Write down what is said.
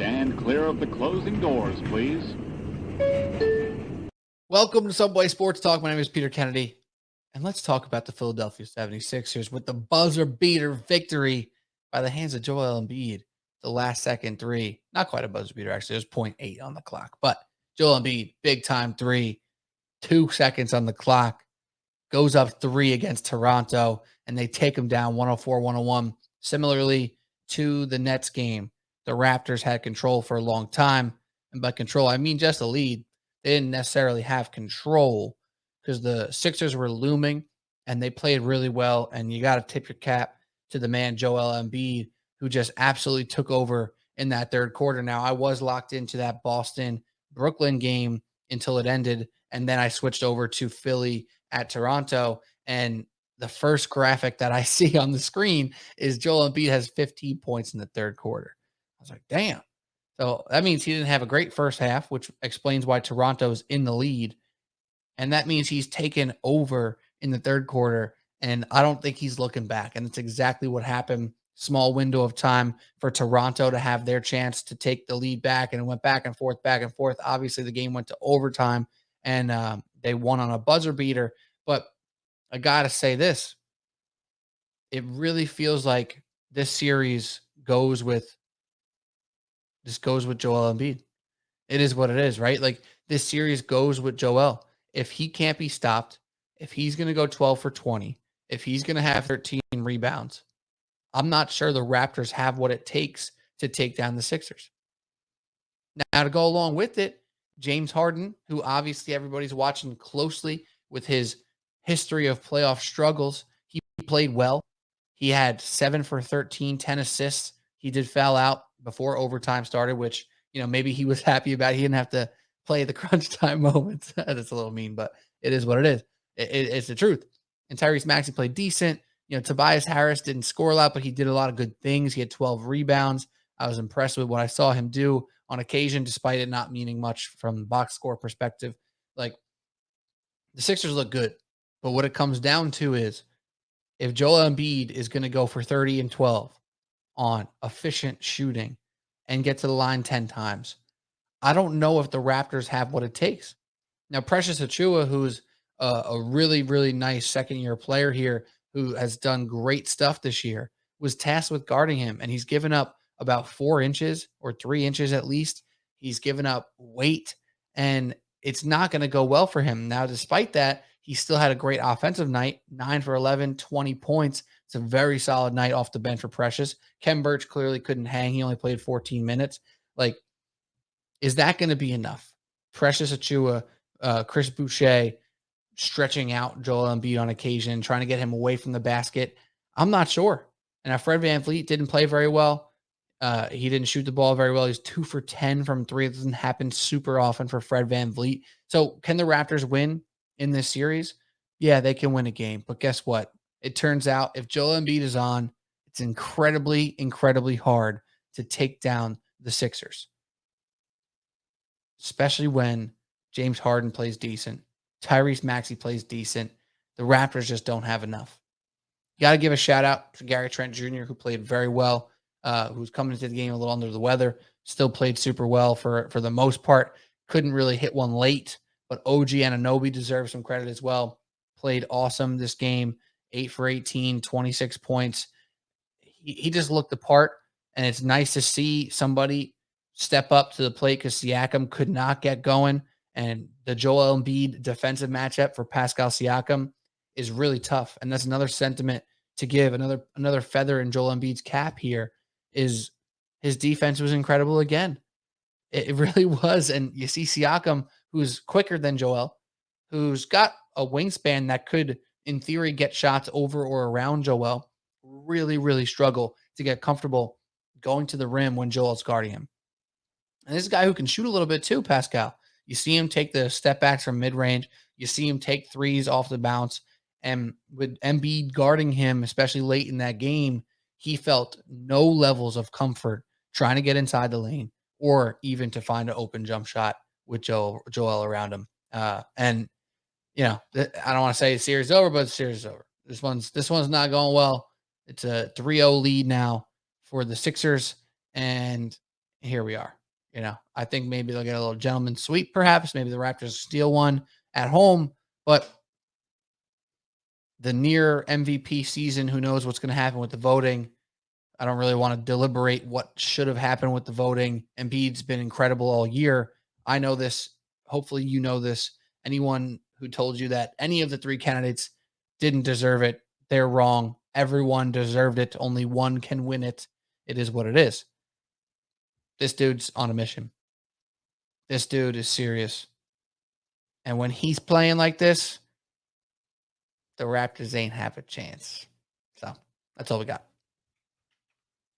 Stand clear of the closing doors, please. Welcome to Subway Sports Talk. My name is Peter Kennedy, and let's talk about the Philadelphia 76ers with the buzzer beater victory by the hands of Joel Embiid. The last second three, not quite a buzzer beater, actually. It was 0.8 on the clock, but Joel Embiid, big time three, 2 seconds on the clock, goes up three against Toronto, and they take him down 104-101. Similarly to the Nets game, the Raptors had control for a long time, and by control, I mean just a lead. They didn't necessarily have control because the Sixers were looming and they played really well. And you got to tip your cap to the man, Joel Embiid, who just absolutely took over in that third quarter. Now, I was locked into that Boston-Brooklyn game until it ended. And then I switched over to Philly at Toronto. And the first graphic that I see on the screen is Joel Embiid has 15 points in the third quarter. I was like, damn. So that means he didn't have a great first half, which explains why Toronto's in the lead. And that means he's taken over in the third quarter. And I don't think he's looking back. And it's exactly what happened. Small window of time for Toronto to have their chance to take the lead back. And it went back and forth, back and forth. Obviously, the game went to overtime and they won on a buzzer beater. But I got to say this. It really feels like this series goes with Joel Embiid. It is what it is, right? Like this series goes with Joel. If he can't be stopped, if he's going to go 12 for 20, if he's going to have 13 rebounds, I'm not sure the Raptors have what it takes to take down the Sixers. Now, to go along with it, James Harden, who obviously everybody's watching closely with his history of playoff struggles, he played well. He had 7 for 13, 10 assists. He did foul out before overtime started, which, maybe he was happy about. He didn't have to play the crunch time moments. That's a little mean, but it is what it is. It's the truth. And Tyrese Maxey played decent. Tobias Harris didn't score a lot, but he did a lot of good things. He had 12 rebounds. I was impressed with what I saw him do on occasion, despite it not meaning much from the box score perspective. Like, the Sixers look good, but what it comes down to is if Joel Embiid is going to go for 30 and 12 on efficient shooting and get to the line 10 times, I don't know if the Raptors have what it takes. Now, Precious Achiuwa, who's a really, really nice second-year player here who has done great stuff this year, was tasked with guarding him, and he's given up about 4 inches or 3 inches at least. He's given up weight, and it's not going to go well for him. Now, despite that, he still had a great offensive night, 9 for 11, 20 points. It's a very solid night off the bench for Precious. Kem Birch clearly couldn't hang. He only played 14 minutes. Like, is that going to be enough? Precious Achiuwa, Chris Boucher stretching out Joel Embiid on occasion, trying to get him away from the basket. I'm not sure. And Fred VanVleet didn't play very well. He didn't shoot the ball very well. He's 2 for 10 from three. It doesn't happen super often for Fred VanVleet. So can the Raptors win in this series? Yeah, they can win a game. But guess what? It turns out if Joel Embiid is on, it's incredibly, incredibly hard to take down the Sixers, especially when James Harden plays decent. Tyrese Maxey plays decent. The Raptors just don't have enough. You got to give a shout out to Gary Trent Jr., who played very well, who's coming into the game a little under the weather, still played super well for the most part. Couldn't really hit one late, but OG Anunoby deserves some credit as well. Played awesome this game, 8 for 18, 26 points. He just looked the part, and it's nice to see somebody step up to the plate because Siakam could not get going. And the Joel Embiid defensive matchup for Pascal Siakam is really tough. And that's another sentiment to give, another feather in Joel Embiid's cap here is his defense was incredible again. It really was. And you see Siakam, who's quicker than Joel, who's got a wingspan that could, in theory, get shots over or around Joel, really, really struggle to get comfortable going to the rim when Joel's guarding him. And this is a guy who can shoot a little bit too, Pascal. You see him take the step backs from mid-range. You see him take threes off the bounce. And with Embiid guarding him, especially late in that game, he felt no levels of comfort trying to get inside the lane or even to find an open jump shot with Joel around him. And I don't want to say the series is over, but the series is over. This one's not going well. It's a 3-0 lead now for the Sixers. And here we are. I think maybe they'll get a little gentleman's sweep, perhaps. Maybe the Raptors steal one at home, but the near MVP season, who knows what's going to happen with the voting. I don't really want to deliberate what should have happened with the voting. Embiid's been incredible all year. I know this. Hopefully you know this. Anyone who told you that any of the three candidates didn't deserve it, they're wrong. Everyone deserved it. Only one can win it. It is what it is. This dude's on a mission. This dude is serious. And when he's playing like this, the Raptors ain't have a chance. So that's all we got.